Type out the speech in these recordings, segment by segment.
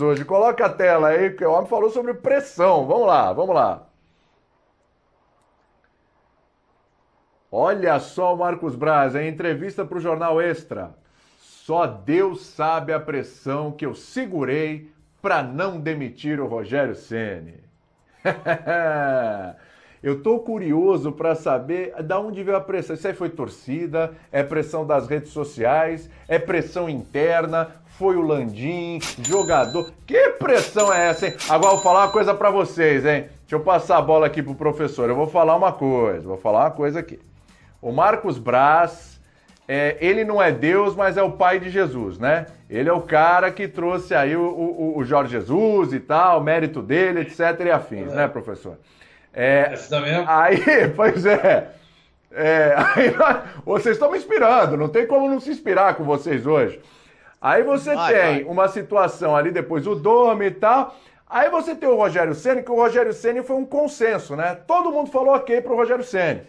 hoje. Coloca a tela aí, que o homem falou sobre pressão. Vamos lá, vamos lá. Olha só o Marcos Braz, em entrevista para o Jornal Extra. Só Deus sabe a pressão que eu segurei para não demitir o Rogério Ceni. Eu tô curioso para saber da onde veio a pressão. Isso aí foi torcida, é pressão das redes sociais, é pressão interna, foi o Landim, jogador. Que pressão é essa, hein? Agora eu vou falar uma coisa para vocês, hein? Deixa eu passar a bola aqui pro professor. Eu vou falar uma coisa aqui. O Marcos Braz, ele não é Deus, mas é o pai de Jesus, né? Ele é o cara que trouxe aí o Jorge Jesus e tal, mérito dele, etc. e afins, né, professor? Aí, pois é. Vocês estão me inspirando, não tem como não se inspirar com vocês hoje. Aí você tem uma situação ali, depois o Dome e tal. Aí você tem o Rogério Ceni, que o Rogério Ceni foi um consenso, né? Todo mundo falou ok pro Rogério Ceni.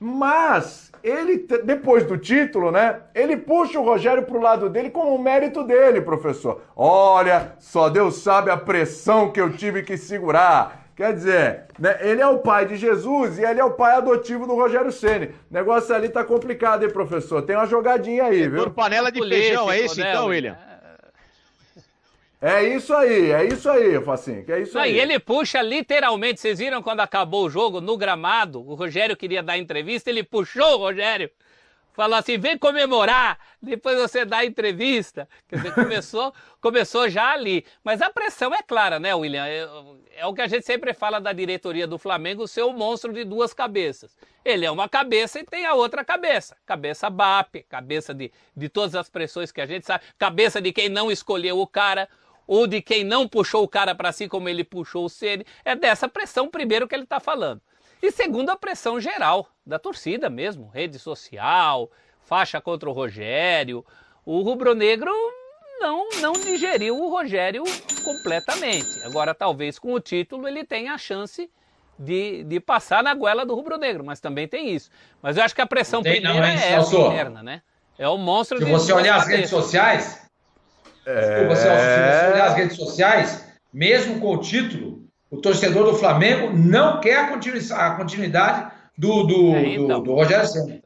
Mas ele, depois do título, né? Ele puxa o Rogério pro lado dele como um mérito dele, professor. Olha, só Deus sabe a pressão que eu tive que segurar. Quer dizer, né, ele é o pai de Jesus e ele é o pai adotivo do Rogério Ceni. O negócio ali tá complicado, hein, professor? Tem uma jogadinha aí, viu? Por panela de feijão, é isso então, William? É isso aí, Facinho, que é isso aí. E ele puxa literalmente, vocês viram quando acabou o jogo no gramado, o Rogério queria dar entrevista, ele puxou o Rogério, falou assim, vem comemorar, depois você dá a entrevista. Quer dizer, começou já ali. Mas a pressão é clara, né, William? É o que a gente sempre fala da diretoria do Flamengo, ser o monstro de duas cabeças. Ele é uma cabeça e tem a outra cabeça. Cabeça BAP, cabeça de todas as pressões que a gente sabe, cabeça de quem não escolheu o cara, ou de quem não puxou o cara para si como ele puxou o Ceni. É dessa pressão, primeiro, que ele está falando. E segundo, a pressão geral, da torcida mesmo, rede social, faixa contra o Rogério. O rubro-negro não digeriu o Rogério completamente. Agora, talvez com o título, ele tenha a chance de passar na goela do rubro-negro, mas também tem isso. Mas eu acho que a pressão primeira é essa interna, né? É o monstro de... Se você olhar as redes sociais... Desculpa, Celso, se você olhar as redes sociais, mesmo com o título, o torcedor do Flamengo não quer a continuidade do Rogério Ceni.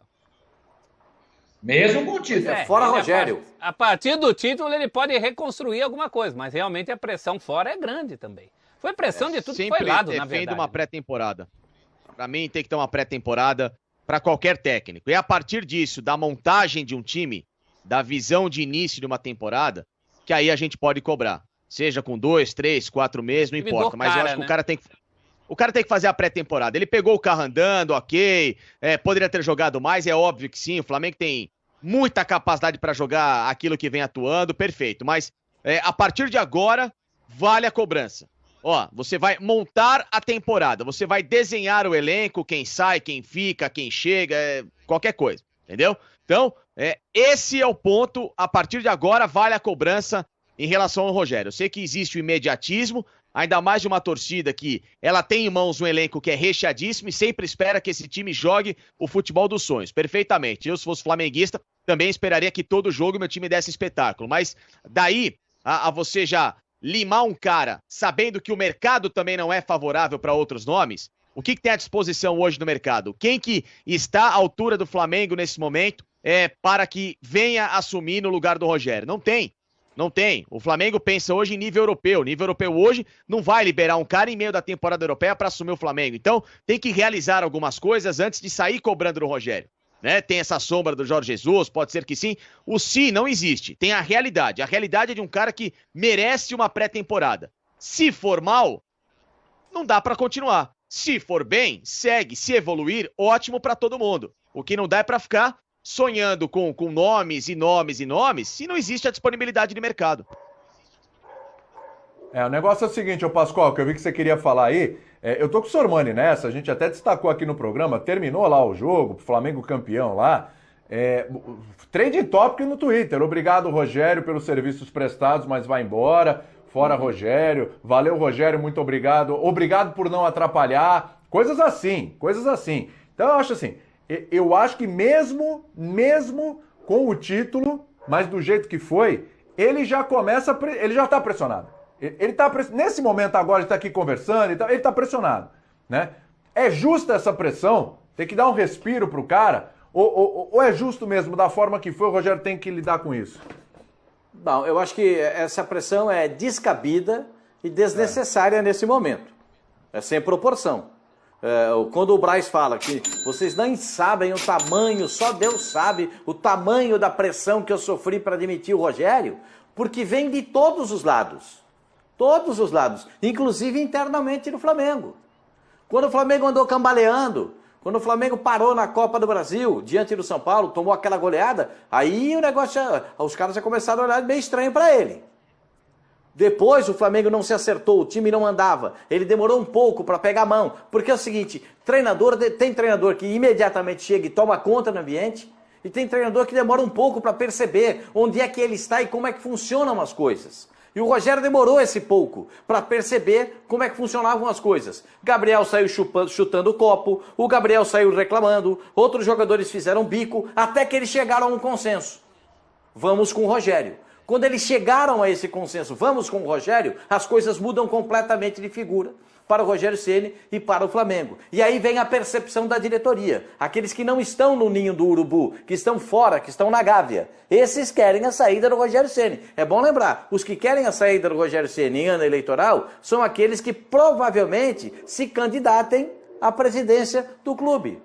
Mesmo com o título. Fora Rogério. A partir do título ele pode reconstruir alguma coisa, mas realmente a pressão fora é grande também. Foi pressão de tudo que foi lado, na verdade. Sempre uma pré-temporada. Para mim tem que ter uma pré-temporada para qualquer técnico. E a partir disso, da montagem de um time, da visão de início de uma temporada, que aí a gente pode cobrar. Seja com 2, 3, 4 meses, não importa. Mas eu acho que o cara tem que fazer a pré-temporada. Ele pegou o carro andando, ok. Poderia ter jogado mais, é óbvio que sim. O Flamengo tem muita capacidade para jogar aquilo que vem atuando, perfeito. Mas a partir de agora, vale a cobrança. Ó, você vai montar a temporada, você vai desenhar o elenco, quem sai, quem fica, quem chega, qualquer coisa, entendeu? Então, esse é o ponto. A partir de agora, vale a cobrança em relação ao Rogério. Eu sei que existe o imediatismo, ainda mais de uma torcida que ela tem em mãos um elenco que é recheadíssimo e sempre espera que esse time jogue o futebol dos sonhos. Perfeitamente. Eu, se fosse flamenguista, também esperaria que todo jogo meu time desse espetáculo. Mas daí a você já limar um cara sabendo que o mercado também não é favorável para outros nomes, o que tem à disposição hoje no mercado? Quem que está à altura do Flamengo nesse momento para que venha assumir no lugar do Rogério? Não tem. Não tem. O Flamengo pensa hoje em nível europeu. O nível europeu hoje não vai liberar um cara em meio da temporada europeia para assumir o Flamengo. Então, tem que realizar algumas coisas antes de sair cobrando do Rogério. Né? Tem essa sombra do Jorge Jesus, pode ser que sim. O sim não existe. Tem a realidade. A realidade é de um cara que merece uma pré-temporada. Se for mal, não dá para continuar. Se for bem, segue. Se evoluir, ótimo para todo mundo. O que não dá é para ficar sonhando com nomes e nomes e nomes, se não existe a disponibilidade de mercado. O negócio é o seguinte, ô Pascoal, que eu vi que você queria falar aí, eu tô com o Sormani nessa, a gente até destacou aqui no programa, terminou lá o jogo, Flamengo campeão lá, trending topic no Twitter, obrigado Rogério pelos serviços prestados, mas vai embora, fora Rogério, valeu Rogério, muito obrigado, obrigado por não atrapalhar, coisas assim. Então eu acho assim, eu acho que mesmo com o título, mas do jeito que foi, ele já tá pressionado. Ele tá, nesse momento agora, ele está aqui conversando, ele está pressionado, né? É justa essa pressão? Tem que dar um respiro pro cara? Ou é justo mesmo, da forma que foi, o Rogério tem que lidar com isso? Bom, eu acho que essa pressão é descabida e desnecessária nesse momento. É sem proporção. Quando o Braz fala que vocês nem sabem o tamanho, só Deus sabe o tamanho da pressão que eu sofri para demitir o Rogério, porque vem de todos os lados. Todos os lados, inclusive internamente no Flamengo. Quando o Flamengo andou cambaleando, quando o Flamengo parou na Copa do Brasil, diante do São Paulo, tomou aquela goleada, aí o negócio, os caras já começaram a olhar meio estranho para ele. Depois o Flamengo não se acertou, o time não andava, ele demorou um pouco para pegar a mão, porque é o seguinte, tem treinador que imediatamente chega e toma conta do ambiente, e tem treinador que demora um pouco para perceber onde é que ele está e como é que funcionam as coisas. E o Rogério demorou esse pouco para perceber como é que funcionavam as coisas. Gabriel saiu chutando o copo, o Gabriel saiu reclamando, outros jogadores fizeram bico, até que eles chegaram a um consenso. Vamos com o Rogério. Quando eles chegaram a esse consenso, vamos com o Rogério, as coisas mudam completamente de figura para o Rogério Ceni e para o Flamengo. E aí vem a percepção da diretoria. Aqueles que não estão no ninho do urubu, que estão fora, que estão na gávea. Esses querem a saída do Rogério Ceni. É bom lembrar, os que querem a saída do Rogério Ceni em ano eleitoral são aqueles que provavelmente se candidatem à presidência do clube.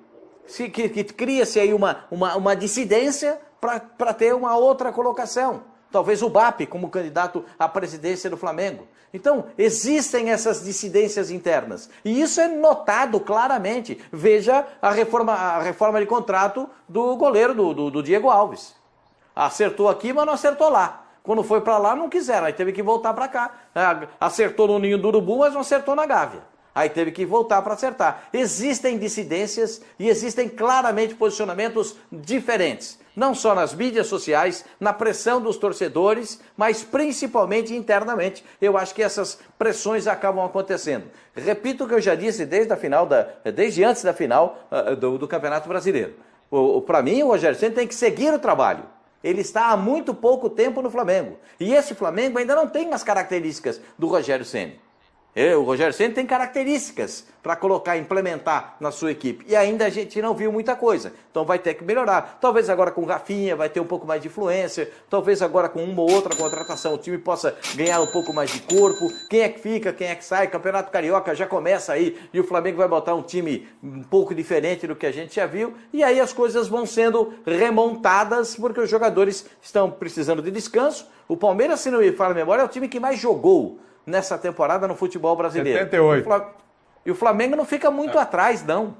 Que cria-se aí uma dissidência para ter uma outra colocação. Talvez o BAP como candidato à presidência do Flamengo. Então, existem essas dissidências internas. E isso é notado claramente. Veja a reforma de contrato do goleiro, do Diego Alves. Acertou aqui, mas não acertou lá. Quando foi para lá, não quiseram. Aí teve que voltar para cá. Acertou no ninho do urubu, mas não acertou na gávea. Aí teve que voltar para acertar. Existem dissidências e existem claramente posicionamentos diferentes. Não só nas mídias sociais, na pressão dos torcedores, mas principalmente internamente. Eu acho que essas pressões acabam acontecendo. Repito o que eu já disse desde antes da final do Campeonato Brasileiro. Para mim, o Rogério Ceni tem que seguir o trabalho. Ele está há muito pouco tempo no Flamengo. E esse Flamengo ainda não tem as características do Rogério Ceni. O Rogério Ceni tem características para colocar, implementar na sua equipe. E ainda a gente não viu muita coisa. Então vai ter que melhorar. Talvez agora com o Rafinha vai ter um pouco mais de influência. Talvez agora com uma ou outra contratação o time possa ganhar um pouco mais de corpo. Quem é que fica, quem é que sai. Campeonato Carioca já começa aí. E o Flamengo vai botar um time um pouco diferente do que a gente já viu. E aí as coisas vão sendo remontadas porque os jogadores estão precisando de descanso. O Palmeiras, se não me falha a memória, é o time que mais jogou nessa temporada no futebol brasileiro. 78. E o Flamengo não fica muito atrás, não.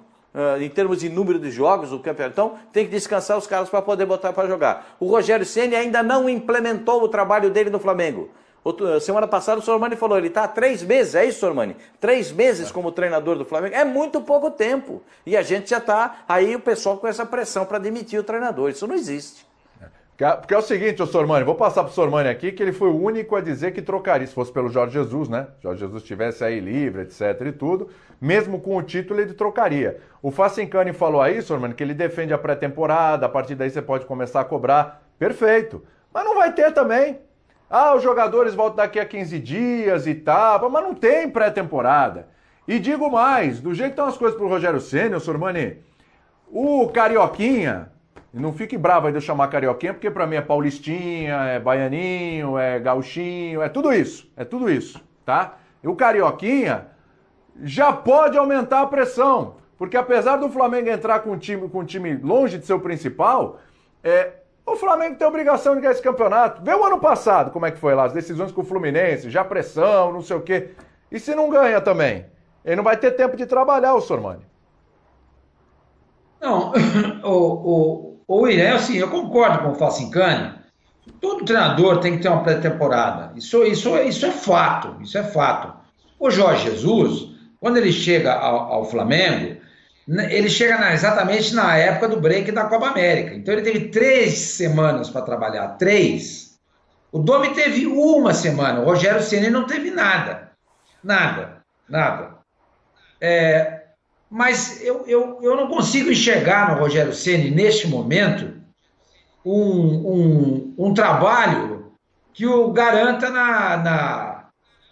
Em termos de número de jogos, o campeonato. Então, tem que descansar os caras para poder botar para jogar. O Rogério Ceni ainda não implementou o trabalho dele no Flamengo. Semana passada o Sormani falou, ele está há 3 meses, é isso, Sormani? 3 meses como treinador do Flamengo, é muito pouco tempo. E a gente já está, aí o pessoal com essa pressão para demitir o treinador. Isso não existe. Porque é o seguinte, ô Sormani, vou passar pro Sormani aqui, que ele foi o único a dizer que trocaria, se fosse pelo Jorge Jesus, né? Jorge Jesus estivesse aí livre, etc e tudo, mesmo com o título ele trocaria. O Facincani falou aí, Sormani, que ele defende a pré-temporada, a partir daí você pode começar a cobrar. Perfeito. Mas não vai ter também. Os jogadores voltam daqui a 15 dias e tal, mas não tem pré-temporada. E digo mais, do jeito que estão as coisas pro Rogério Ceni, ô Sormani, o Carioquinha... E não fique bravo aí de eu chamar Carioquinha, porque pra mim é paulistinha, é baianinho, é gauchinho, é tudo isso, tá? E o Carioquinha já pode aumentar a pressão, porque apesar do Flamengo entrar com um time longe de ser o principal, o Flamengo tem a obrigação de ganhar esse campeonato. Vê o ano passado como é que foi lá, as decisões com o Fluminense, já pressão, não sei o quê. E se não ganha também? Ele não vai ter tempo de trabalhar, o Sormani. Não, o William, assim, eu concordo com o Facincani. Todo treinador tem que ter uma pré-temporada. Isso é fato, isso é fato. O Jorge Jesus, quando ele chega ao Flamengo, ele chega exatamente na época do break da Copa América. Então ele teve 3 semanas para trabalhar, 3. O Domi teve 1 semana, o Rogério Ceni não teve nada. Nada. Mas eu não consigo enxergar no Rogério Ceni, neste momento, um trabalho que o garanta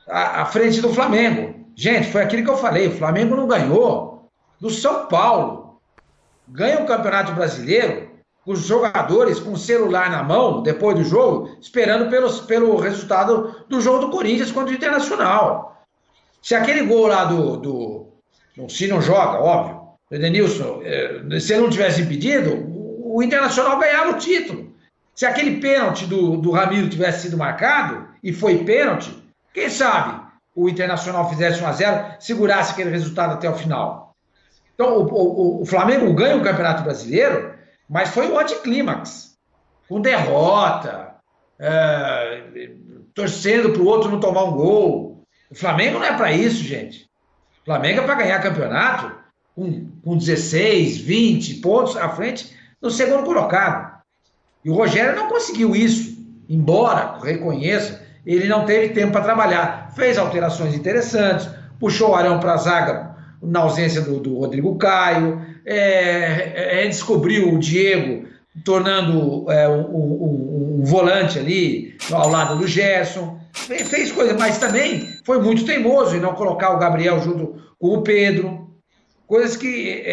à frente do Flamengo. Gente, foi aquilo que eu falei, o Flamengo não ganhou do São Paulo. Ganha o Campeonato Brasileiro, os jogadores com o celular na mão, depois do jogo, esperando pelo resultado do jogo do Corinthians contra o Internacional. Se aquele gol lá se não joga, óbvio, o Edenilson, se ele não tivesse impedido, o Internacional ganhava o título. Se aquele pênalti do Ramiro tivesse sido marcado, e foi pênalti, quem sabe o Internacional fizesse 1-0, segurasse aquele resultado até o final. Então, o Flamengo ganha o Campeonato Brasileiro, mas foi um anticlímax, com derrota, torcendo para o outro não tomar um gol. O Flamengo não é para isso, gente. O Flamengo é para ganhar campeonato com 16, 20 pontos à frente no segundo colocado. E o Rogério não conseguiu isso, embora, reconheça, ele não teve tempo para trabalhar. Fez alterações interessantes, puxou o Arão para a zaga na ausência do Rodrigo Caio, descobriu o Diego, tornando um volante ali ao lado do Gerson. Fez coisas, mas também foi muito teimoso em não colocar o Gabriel junto com o Pedro. Coisas que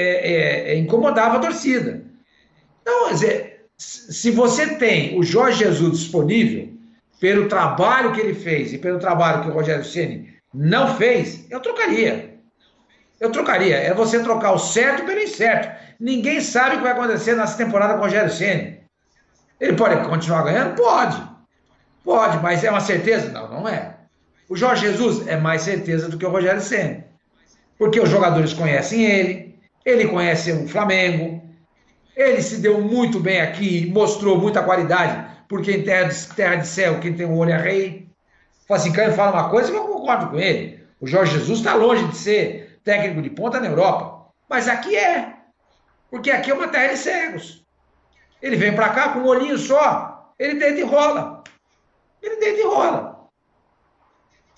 incomodavam a torcida. Então, se você tem o Jorge Jesus disponível, pelo trabalho que ele fez e pelo trabalho que o Rogério Ceni não fez, eu trocaria. Eu trocaria. É você trocar o certo pelo incerto. Ninguém sabe o que vai acontecer nessa temporada com o Rogério Ceni. Ele pode continuar ganhando? Pode. Pode, mas é uma certeza? Não, não é. O Jorge Jesus é mais certeza do que o Rogério Ceni. Porque os jogadores conhecem ele conhece o Flamengo, ele se deu muito bem aqui, mostrou muita qualidade, porque em terra de céu, quem tem um olho é rei. Fala assim, Caio fala uma coisa e eu concordo com ele. O Jorge Jesus está longe de ser técnico de ponta na Europa. Mas aqui é. Porque aqui é uma terra de cegos. Ele vem para cá com um olhinho só, ele deita e rola. Ele deita e rola.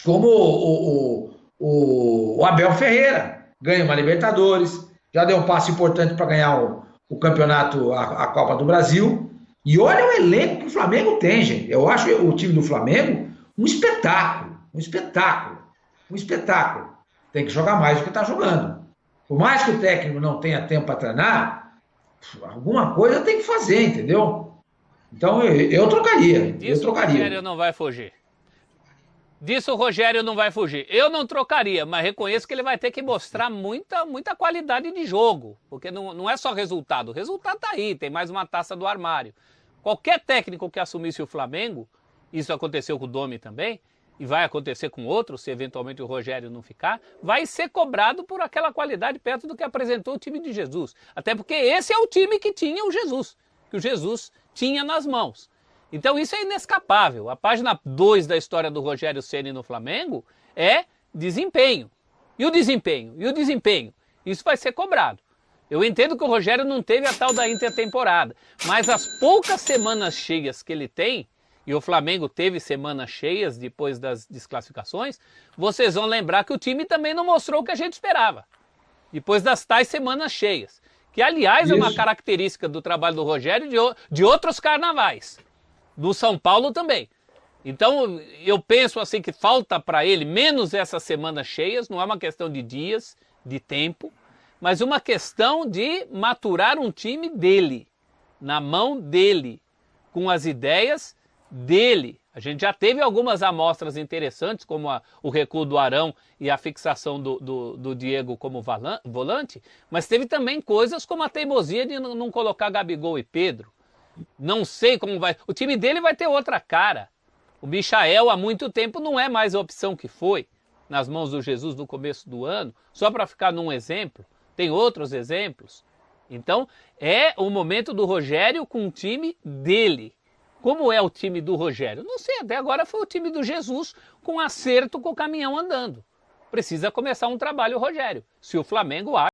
Como o Abel Ferreira ganha uma Libertadores, já deu um passo importante para ganhar o campeonato, a Copa do Brasil. E olha o elenco que o Flamengo tem, gente. Eu acho o time do Flamengo um espetáculo. Um espetáculo. Um espetáculo. Tem que jogar mais do que está jogando. Por mais que o técnico não tenha tempo para treinar, alguma coisa tem que fazer, entendeu? Então eu trocaria. Disso o Rogério não vai fugir. Disso o Rogério não vai fugir. Eu não trocaria, mas reconheço que ele vai ter que mostrar muita qualidade de jogo. Porque não é só resultado. O resultado está aí, tem mais uma taça do armário. Qualquer técnico que assumisse o Flamengo, isso aconteceu com o Domi também, e vai acontecer com outros, se eventualmente o Rogério não ficar, vai ser cobrado por aquela qualidade perto do que apresentou o time de Jesus. Até porque esse é o time que tinha o Jesus, que o Jesus tinha nas mãos. Então isso é inescapável. A página 2 da história do Rogério Ceni no Flamengo é desempenho. E o desempenho? E o desempenho? Isso vai ser cobrado. Eu entendo que o Rogério não teve a tal da intertemporada, mas as poucas semanas cheias que ele tem, e o Flamengo teve semanas cheias depois das desclassificações, vocês vão lembrar que o time também não mostrou o que a gente esperava. Depois das tais semanas cheias. Que, aliás, é uma característica do trabalho do Rogério de outros carnavais. Do São Paulo também. Então, eu penso assim que falta para ele menos essas semanas cheias, não é uma questão de dias, de tempo, mas uma questão de maturar um time dele, na mão dele, com as ideias dele. A gente já teve algumas amostras interessantes, como o recuo do Arão e a fixação do Diego como volante, mas teve também coisas como a teimosia de não colocar Gabigol e Pedro. Não sei como vai... O time dele vai ter outra cara. O Michael há muito tempo não é mais a opção que foi nas mãos do Jesus no começo do ano, só para ficar num exemplo. Tem outros exemplos. Então, é o momento do Rogério com o time dele. Como é o time do Rogério? Não sei, até agora foi o time do Jesus com acerto com o caminhão andando. Precisa começar um trabalho, Rogério. Se o Flamengo acha